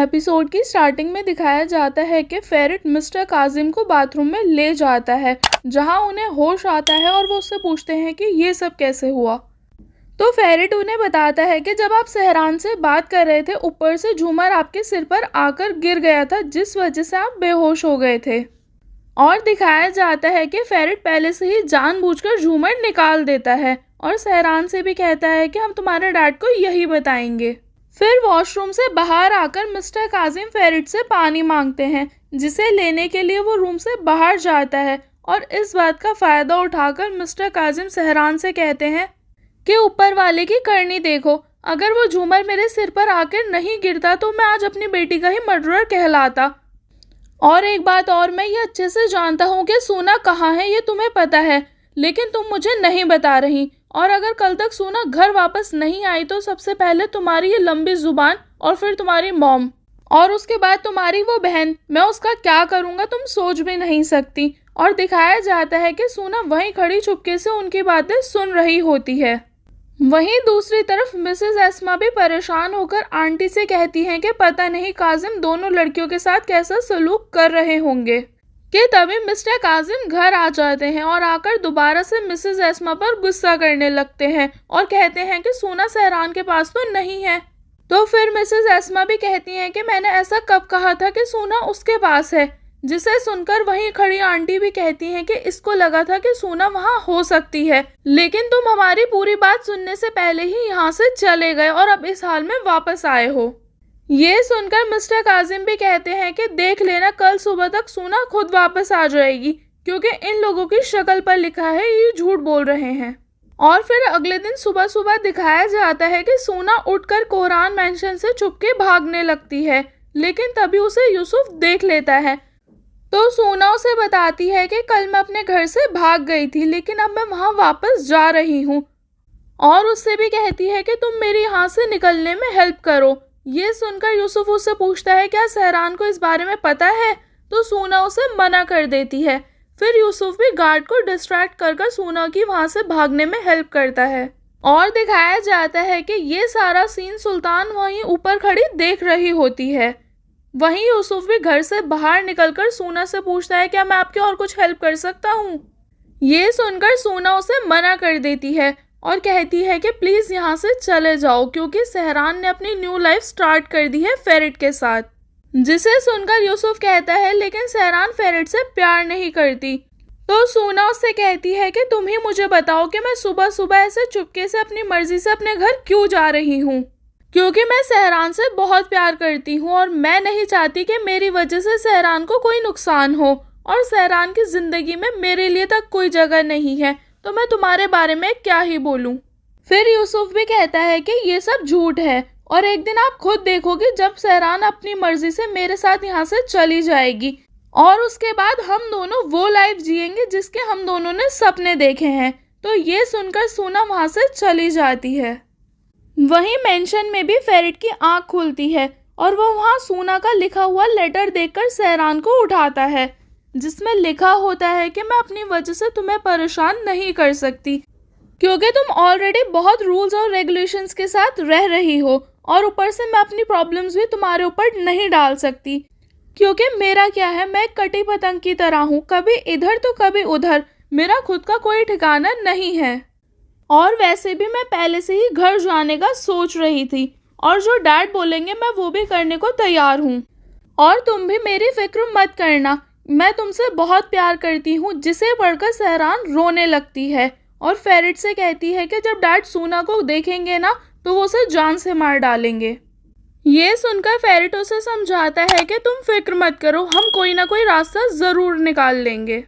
Episode की starting में दिखाया जाता है कि फेरिट मिस्टर काजिम को बाथरूम में ले जाता है, जहां उन्हें होश आता है और वो उससे पूछते हैं कि ये सब कैसे हुआ। तो फेरिट उन्हें बताता है कि जब आप सहरान से बात कर रहे थे, ऊपर से झूमर आपके सिर पर आकर गिर गया था, जिस वजह से आप बेहोश हो गए थे। और दिखाया जाता है कि फेरिट पहले से ही जानबूझकर झूमर निकाल देता है और सहरान से भी कहता है कि हम तुम्हारे डैड को यही बताएंगे। फिर वॉशरूम से बाहर आकर मिस्टर काजिम फेरिट से पानी मांगते हैं, जिसे लेने के लिए वो रूम से बाहर जाता है। और इस बात का फ़ायदा उठाकर मिस्टर काजिम सहरान से कहते हैं कि ऊपर वाले की करनी देखो, अगर वो झूमर मेरे सिर पर आकर नहीं गिरता तो मैं आज अपनी बेटी का ही मर्डरर कहलाता। और एक बात और, मैं ये अच्छे से जानता हूँ कि सोना कहाँ है, ये तुम्हें पता है, लेकिन तुम मुझे नहीं बता रही। और अगर कल तक सोना घर वापस नहीं आई तो सबसे पहले तुम्हारी ये लंबी जुबान, और फिर तुम्हारी मॉम, और उसके बाद तुम्हारी वो बहन, मैं उसका क्या करूँगा तुम सोच भी नहीं सकती। और दिखाया जाता है कि सोना वहीं खड़ी चुपके से उनकी बातें सुन रही होती है। वहीं दूसरी तरफ मिसेस एस्मा भी परेशान होकर आंटी से कहती हैं कि पता नहीं काजिम दोनों लड़कियों के साथ कैसा सलूक कर रहे होंगे। कि तभी मिस्टर काजिम घर आ जाते हैं और आकर दोबारा से मिसेस एस्मा पर गुस्सा करने लगते हैं और कहते हैं कि सोना सहरान के पास तो नहीं है। तो फिर मिसेस एस्मा भी कहती हैं कि मैंने ऐसा कब कहा था कि सोना उसके पास है, जिसे सुनकर वहीं खड़ी आंटी भी कहती हैं कि इसको लगा था कि सोना वहां हो सकती है, लेकिन तुम हमारी पूरी बात सुनने से पहले ही यहाँ से चले गए और अब इस हाल में वापस आए हो। ये सुनकर मिस्टर काजिम भी कहते हैं कि देख लेना, कल सुबह तक सोना खुद वापस आ जाएगी, क्योंकि इन लोगों की शक्ल पर लिखा है ये झूठ बोल रहे हैं। और फिर अगले दिन सुबह सुबह दिखाया जाता है कि सोना उठकर कोरान मेंशन से चुपके भागने लगती है, लेकिन तभी उसे यूसुफ देख लेता है। तो सोना उसे बताती है कि कल मैं अपने घर से भाग गई थी, लेकिन अब मैं वहां वापस जा रही हूँ। और उससे भी कहती है कि तुम मेरी यहाँ से निकलने में हेल्प करो। ये सुनकर यूसुफ उससे पूछता है क्या सहरान को इस बारे में पता है, तो सोना उसे मना कर देती है। फिर यूसुफ भी गार्ड को डिस्ट्रैक्ट कर सोना की वहां से भागने में हेल्प करता है। और दिखाया जाता है कि ये सारा सीन सुल्तान वहीं ऊपर खड़ी देख रही होती है। वहीं यूसुफ भी घर से बाहर निकलकर सोना से पूछता है क्या मैं आपकी और कुछ हेल्प कर सकता हूँ। ये सुनकर सोना उसे मना कर देती है और कहती है कि प्लीज यहाँ से चले जाओ, क्योंकि सहरान ने अपनी न्यू लाइफ स्टार्ट कर दी है फेरिट के साथ। जिसे सुनकर यूसुफ कहता है लेकिन सहरान फेरिट से प्यार नहीं करती। तो सोना उससे कहती है कि तुम ही मुझे बताओ कि मैं सुबह सुबह ऐसे चुपके से अपनी मर्जी से अपने घर क्यों जा रही हूँ, क्योंकि मैं सहरान से बहुत प्यार करती हूँ और मैं नहीं चाहती कि मेरी वजह से सहरान को कोई नुकसान हो, और सहरान की जिंदगी में मेरे लिए तक कोई जगह नहीं है, तो मैं तुम्हारे बारे में क्या ही बोलूं। फिर यूसुफ भी कहता है कि ये सब झूठ है और एक दिन आप खुद देखोगे जब सहरान अपनी मर्जी से मेरे साथ यहाँ से चली जाएगी, और उसके बाद हम दोनों वो लाइफ जिएंगे जिसके हम दोनों ने सपने देखे हैं। तो ये सुनकर सोना वहाँ से चली जाती है। वहीं मेंशन में भी फेरिट की आँख खुलती है और वो वहाँ सोना का लिखा हुआ लेटर देखकर सहरान को उठाता है, जिसमें लिखा होता है कि मैं अपनी वजह से तुम्हें परेशान नहीं कर सकती, क्योंकि तुम ऑलरेडी बहुत रूल्स और रेगुलेशंस के साथ रह रही हो, और ऊपर से मैं अपनी प्रॉब्लम्स भी तुम्हारे ऊपर नहीं डाल सकती, क्योंकि मेरा क्या है, मैं कटी पतंग की तरह हूँ, कभी इधर तो कभी उधर, मेरा खुद का कोई ठिकाना नहीं है। और वैसे भी मैं पहले से ही घर जाने का सोच रही थी, और जो डैड बोलेंगे मैं वो भी करने को तैयार हूँ। और तुम भी मेरी फिक्र मत करना, मैं तुमसे बहुत प्यार करती हूँ। जिसे पढ़कर सहरान रोने लगती है और फेरिट से कहती है कि जब डैड सोना को देखेंगे ना तो वो उसे जान से मार डालेंगे। ये सुनकर फेरिट उसे समझाता है कि तुम फिक्र मत करो, हम कोई ना कोई रास्ता ज़रूर निकाल लेंगे।